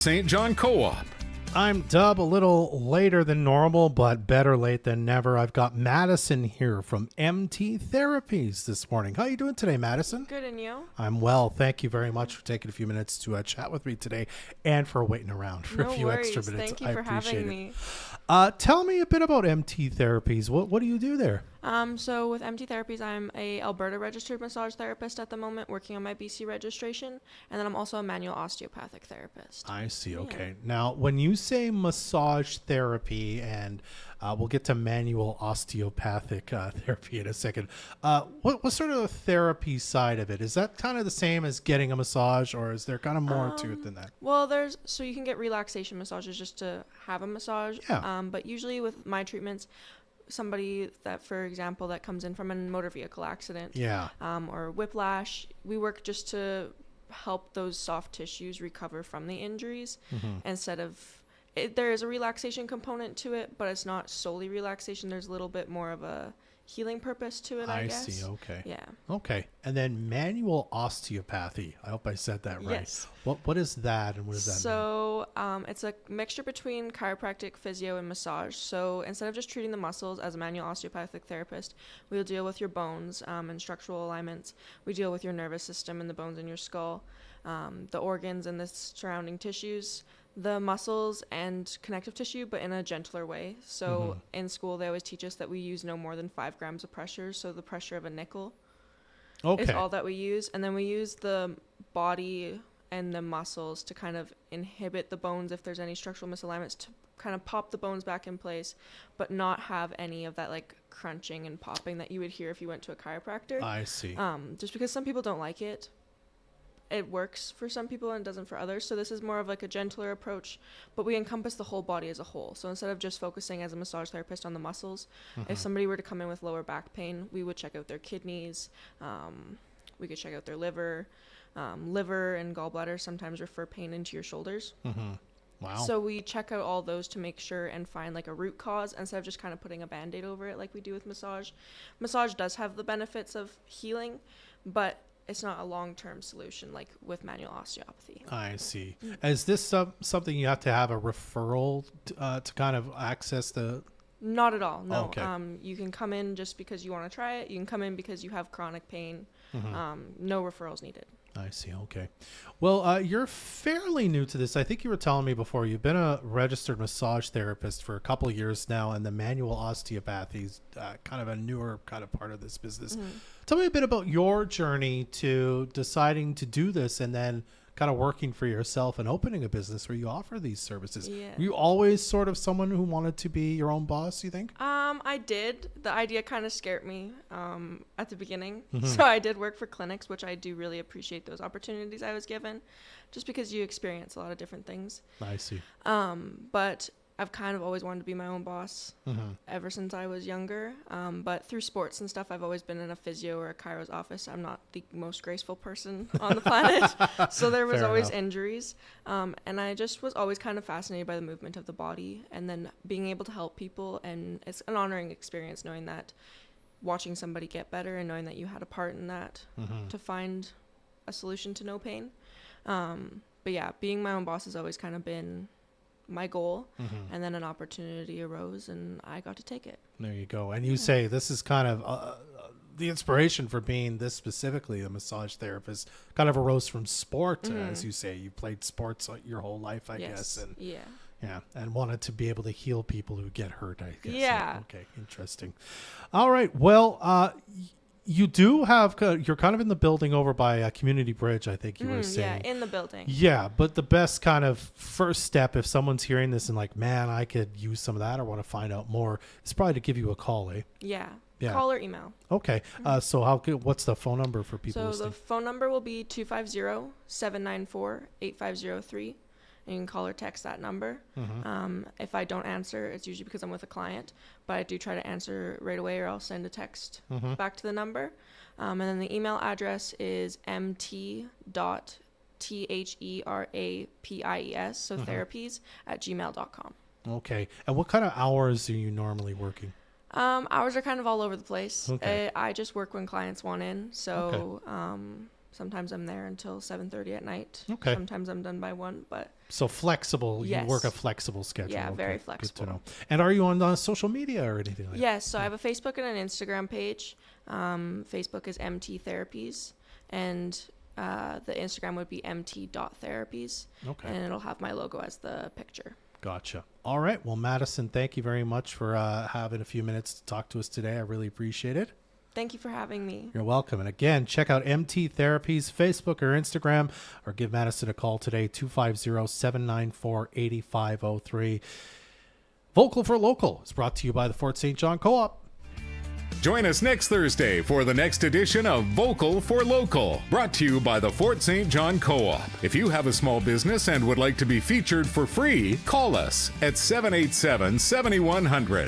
St. John Co-op. I'm Dub, a little later than normal, but better late than never. I've got Madison here from MT Therapies this morning. How are you doing today, Madison? Good, and you? I'm well. Thank you very much for taking a few minutes to chat with me today and for waiting around for a few extra minutes. Thank you I for appreciate having it. me. Tell me a bit about MT Therapies. What do you do there? So with MT Therapies, I'm a Alberta registered massage therapist at the moment, working on my BC registration, and then I'm also a manual osteopathic therapist. I see. Okay. Now, when you say massage therapy, and we'll get to manual osteopathic therapy in a second, what sort of the therapy side of it? Is that kind of the same as getting a massage, or is there kind of more to it than that? Well, so you can get relaxation massages just to have a massage. Yeah. But usually with my treatments, somebody that, for example, that comes in from a motor vehicle accident, Yeah. Or whiplash, we work just to help those soft tissues recover from the injuries instead of there is a relaxation component to it, but it's not solely relaxation. There's a little bit more of a healing purpose to it, I guess. see. Okay. Yeah. Okay. And then manual osteopathy. I hope I said that right. Yes. What is that, and what does that mean? So it's a mixture between chiropractic, physio, and massage. So instead of just treating the muscles as a manual osteopathic therapist, we'll deal with your bones and structural alignments. We deal with your nervous system and the bones in your skull, the organs and the surrounding tissues, the muscles and connective tissue, but in a gentler way. So in school, they always teach us that we use no more than 5 grams of pressure. So the pressure of a nickel is all that we use. And then we use the body and the muscles to kind of inhibit the bones if there's any structural misalignments, to kind of pop the bones back in place, but not have any of that like crunching and popping that you would hear if you went to a chiropractor. I see. Just because some people don't like it. It works for some people and doesn't for others. So this is more of like a gentler approach, but we encompass the whole body as a whole. So instead of just focusing as a massage therapist on the muscles, if somebody were to come in with lower back pain, we would check out their kidneys. We could check out their liver. Liver and gallbladder sometimes refer pain into your shoulders. Wow. So we check out all those to make sure and find like a root cause instead of just kind of putting a Band-Aid over it like we do with massage. Massage does have the benefits of healing, but it's not a long-term solution like with manual osteopathy. I see. Is this something you have to have a referral to kind of access the... Not at all, no. Okay. You can come in just because you want to try it. You can come in because you have chronic pain. No referrals needed. I see. Okay. Well, you're fairly new to this. I think you were telling me before you've been a registered massage therapist for a couple of years now, and the manual osteopathy is kind of a newer kind of part of this business. Tell me a bit about your journey to deciding to do this and then kind of working for yourself and opening a business where you offer these services. Yeah. Were you always sort of someone who wanted to be your own boss, you think? I did. The idea kind of scared me at the beginning. So I did work for clinics, which I do really appreciate those opportunities I was given, just because you experience a lot of different things. I see. But I've kind of always wanted to be my own boss ever since I was younger. But through sports and stuff, I've always been in a physio or a chiro's office. I'm not the most graceful person on the planet. So there was Fair always enough. injuries. And I just was always kind of fascinated by the movement of the body and then being able to help people. And it's an honoring experience knowing that, watching somebody get better and knowing that you had a part in that to find a solution to no pain. But yeah, being my own boss has always kind of been my goal, and then an opportunity arose and I got to take it. There you go. And you say this is kind of the inspiration for being this specifically a massage therapist kind of arose from sport, as you say. You played sports your whole life, I guess. And yeah, and wanted to be able to heal people who get hurt, I guess. Yeah. Okay, interesting. All right. Well, you do have, you're kind of in the building over by Community Bridge, I think you were saying. Yeah, in the building. Yeah, but the best kind of first step, if someone's hearing this and like, man, I could use some of that or want to find out more, is probably to give you a call, eh? Yeah. Yeah. Call or email. Okay. So what's the phone number for people listening? The phone number will be 250-794-8503. And you can call or text that number. If I don't answer, it's usually because I'm with a client, but I do try to answer right away or I'll send a text back to the number. And then the email address is mt.therappies, so therapies @gmail.com. Okay. And what kind of hours are you normally working? Hours are kind of all over the place. Okay. I just work when clients want in. So Sometimes I'm there until 7:30 at night. Okay. Sometimes I'm done by 1, but So flexible. Yes. You work a flexible schedule. Yeah, very Good to flexible. know. And are you on social media or anything like that? yes, so I have a Facebook and an Instagram page. Facebook is MT Therapies, and the Instagram would be mt.therapies, Okay. and it'll have my logo as the picture. Gotcha. All right. Well, Madison, thank you very much for having a few minutes to talk to us today. I really appreciate it. Thank you for having me. You're welcome. And again, check out MT Therapies, Facebook or Instagram, or give Madison a call today, 250-794-8503. Vocal for Local is brought to you by the Fort St. John Co-op. Join us next Thursday for the next edition of Vocal for Local, brought to you by the Fort St. John Co-op. If you have a small business and would like to be featured for free, call us at 787-7100.